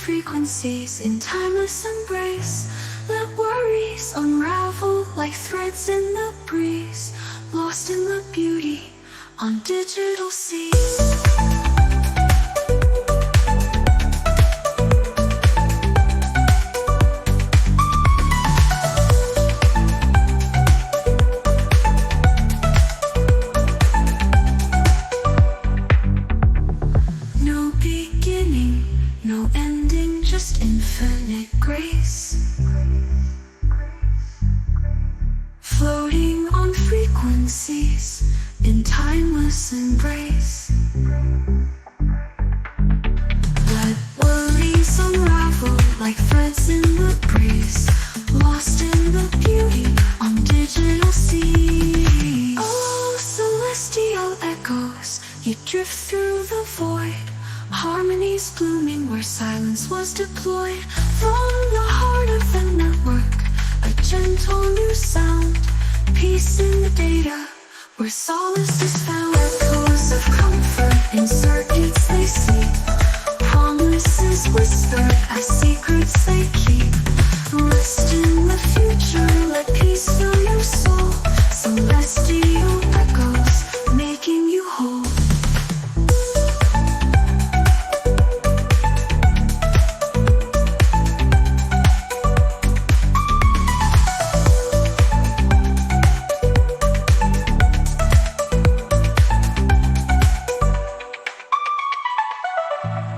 frequencies in timeless embrace. Let worries unravel like threads in the breeze, lost in the beauty on digital seas. No beginning, no ending, just infinite grace. Floating on frequencies in timeless embrace. Let worries unravel like threads in the breeze, lost in the beauty on digital seas. Oh, celestial echoes, you drift through the void, harmonies blooming where silence was deployed. From the heart of the network, a gentle new sound, peace in the data, where solace is found. Echoes of comfort in circuits they sleep, promises whispered as secrets they keep. Rest in the future, let peace fill your soul. Celestial echoes, making you whole.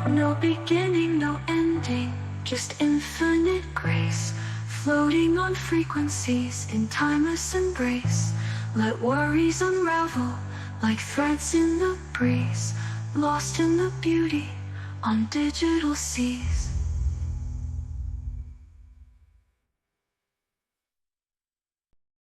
No beginning, no ending, just infinite grace. Floating on frequencies in timeless embrace. Let worries unravel like threads in the breeze, lost in the beauty on digital seas.